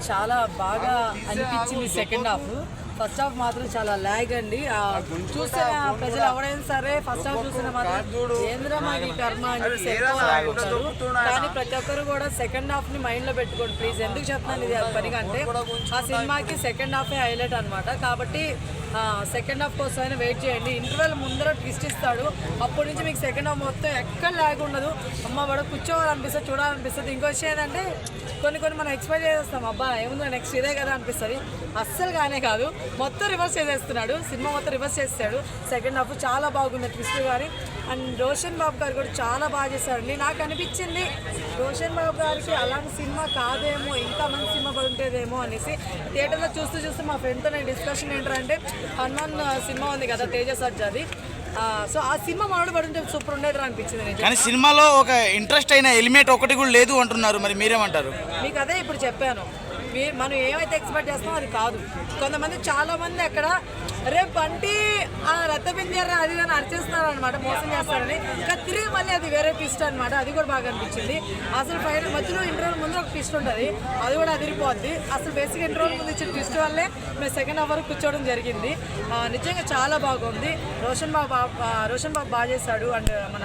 చాలా బాగా అనిపించింది సెకండ్ హాఫ్. ఫస్ట్ హాఫ్ మాత్రం చాలా ల్యాగ్ అండి. చూస్తే ప్రజలు ఎవరైనా సరే ఫస్ట్ హాఫ్ చూసిన మాత్రం ఏంద్రా మాది కర్మ అని అనుకుంటారు. కానీ ప్రతి ఒక్కరు కూడా సెకండ్ హాఫ్ ని మైండ్ లో పెట్టుకోండి ప్లీజ్. ఎందుకు చెప్తున్నాను ఇది పనిగా అంటే ఆ సినిమాకి సెకండ్ హాఫే హైలైట్ అనమాట. కాబట్టి సెకండ్ హాఫ్ కోసం వెయిట్ చేయండి. ఇంటర్వెల్ ముందర ట్విస్ట్ ఇస్తాడు. అప్పటి నుంచి మీకు సెకండ్ హాఫ్ మొత్తం ఎక్కడ ల్యాగ్ ఉండదు. అమ్మ వాడు కూర్చోవాలనిపిస్తుంది, చూడాలనిపిస్తుంది. ఇంకో విషయం ఏంటంటే కొన్ని మనం ఎక్స్పెక్ట్ చేసేస్తాం, అబ్బా ఏముందో నెక్స్ట్ ఇదే కదా అనిపిస్తుంది. అస్సలు కానే కాదు, మొత్తం రివర్స్ చేసేస్తున్నాడు. సినిమా మొత్తం రివర్స్ చేస్తాడు. సెకండ్ హాఫ్ చాలా బాగుంది ట్విస్ట్ కానీ. అండ్ రోషన్ బాబు గారు కూడా చాలా బాగా చేశారండి. నాకు అనిపించింది రోషన్ బాబు గారికి అలాంటి సినిమా కాదేమో, ఇంకా మంచి సినిమా పడుంటేదేమో అనేసి. థియేటర్లో చూస్తూ మా ఫ్రెండ్తో నేను డిస్కషన్ ఏంటంటే హనుమాన్ సినిమా ఉంది కదా తేజ సర్జాది, సో ఆ సినిమా మనోడు పడుంటే సూపర్ ఉండేది అనిపించింది. కానీ సినిమాలో ఒక ఇంట్రెస్ట్ అయిన ఎలిమెంట్ ఒకటి కూడా లేదు అంటున్నారు, మరి మీరేమంటారు? మీకు అదే ఇప్పుడు చెప్పాను, మనం ఏమైతే ఎక్స్పెక్ట్ చేస్తామో అది కాదు. కొంతమంది చాలా మంది అక్కడ రేపు బంటి రక్తపింజారా అది అని అరిచేస్తున్నారు అనమాట, మోసం చేస్తారని. ఇంకా తిరిగి మళ్ళీ అది వేరే ట్విస్ట్ అనమాట. అది కూడా బాగా అనిపించింది. అసలు ఫైనల్ మధ్యలో ఇంటర్వల్ ముందు ఒక ట్విస్ట్ ఉంటుంది, అది కూడా అదిరిపోద్ది. అసలు బేసిక్ ఇంటర్వల్ ముందు ఇచ్చిన ట్విస్ట్ వల్లే మేము సెకండ్ హాఫ్ వరకు కూర్చోవడం జరిగింది. నిజంగా చాలా బాగుంది. రోషన్ బాబు బాగా చేశాడు. అండ్ మన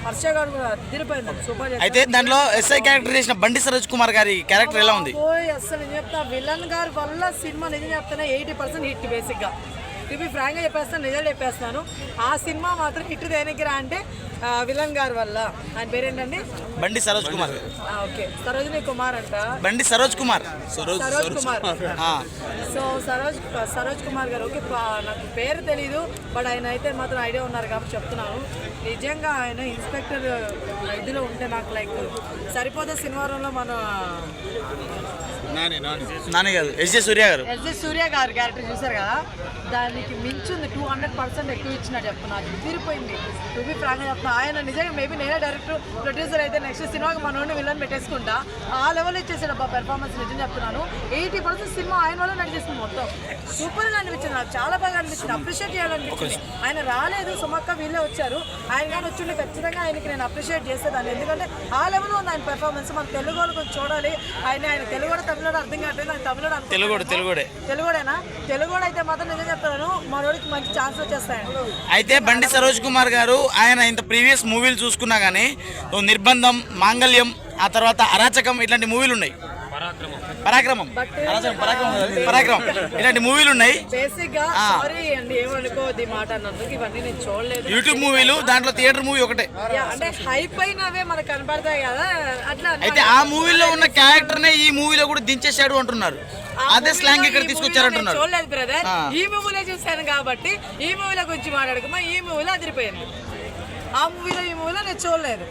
హర్ష గారు కూడా అదిరిపోయింది, సూపర్. అయితే దాంట్లో ఎస్ఐ క్యారెక్టర్ చేసిన బండి సరోజ్ కుమార్ గారి క్యారెక్టర్ ఎలా ఉంది? అసలు నేను చెప్తా, విలన్ గారి వల్ల సినిమా నిజం చెప్తానే 80% హిట్. బేసిక్గా టీవీ ఫ్రాంక్గా చెప్పేస్తాను, నిజాలు చెప్పేస్తున్నాను. ఆ సినిమా మాత్రం హిట్ దేనికి రా అంటే విలన్ గారి వల్ల. ఆయన పేరేంటండి? బండి సరోజ్ కుమార్. ఓకే, సరోజిని కుమార్ అంట. బండి సరోజ్ కుమార్. సో సరోజ్ కుమార్ గారు. ఓకే, నాకు పేరు తెలీదు, బట్ ఆయన అయితే మాత్రం ఐడియా ఉన్నారు కాబట్టి చెప్తున్నాను. నిజంగా ఆయన ఇన్స్పెక్టర్ ఇదిలో ఉంటే నాకు లైక్ సరిపోతే సినిమాలో మన నాని గారు, ఎస్జే సూర్య గారు క్యారెక్టర్ చూసారు కదా, దానికి మించింది 200% ఎక్కువ ఇచ్చినట్టు చెప్తున్నా. అది తీరిపోయింది. టు బి ఫ్రాంక్గా చెప్తున్నా, ఆయన నిజంగా మేబీ నేనే డైరెక్టర్ ప్రొడ్యూసర్ అయితే నెక్స్ట్ సినిమాకి మనోడిని విలన్ పెట్టేసుకుంటా. ఆ లెవెల్ ఇచ్చేసాడు అబ్బా పెర్ఫార్మెన్స్. నిజం చెప్తున్నాను, 80% సినిమా ఆయన వల్ల నడిచేస్తుంది. మొత్తం సూపర్గా అనిపించింది, నాకు చాలా బాగా అనిపించింది. అప్రిషియేట్ చేయాలనిపించింది. ఆయన రాలేదు, సుమక్క వీళ్ళే వచ్చారు. ఆయన కానీ వచ్చి ఖచ్చితంగా ఆయనకి నేను అప్రిషియేట్ చేసేదాన్ని. ఎందుకంటే ఆ లెవెల్లో ఉంది ఆయన పెర్ఫార్మెన్స్. మన తెలుగు వాళ్ళు కొంచెం చూడాలి. ఆయన తెలుగు కూడా తమిళనాడు అర్థం కావట్లేదు, నాకు తమిళనాడు తెలుగుడేనా? తెలుగు అయితే మాత్రం నిజం చెప్తాను, మనోడికి మంచి ఛాన్స్ వచ్చేస్తాయండి. అయితే బండి సరోజ్ కుమార్ గారు ఆయన ఇంత ప్రీవియస్ మూవీలు చూసుకున్నా కానీ నిర్బంధం, మాంగళ్యం, ఆ తర్వాత అరాచకం ఇట్లాంటి మూవీలు ఉన్నాయి. పరాక్రమం ఇలాంటి మూవీలు ఉన్నాయి. యూట్యూబ్ మూవీలు, దాంట్లో థియేటర్ మూవీ ఒకటే. అంటే హైప్ అయినవే మనకు కనపడతాయి కదా అట్లా. అయితే ఆ మూవీలో ఉన్న క్యారెక్టర్ నే ఈ మూవీలో కూడా దించేశాడు అంటున్నారు. అదే స్లాంగ్ ఇక్కడ తీసుకొచ్చారంటున్నారు. చూడలేదు బ్రదర్, ఈ మూవీలో చూశాను కాబట్టి ఈ మూవీలో గురించి మాట్లాడుకున్నా. ఈ మూవీలో అదిరిపోయింది. ఆ మూవీలో ఈ మూవీలో నేను చూడలేదు.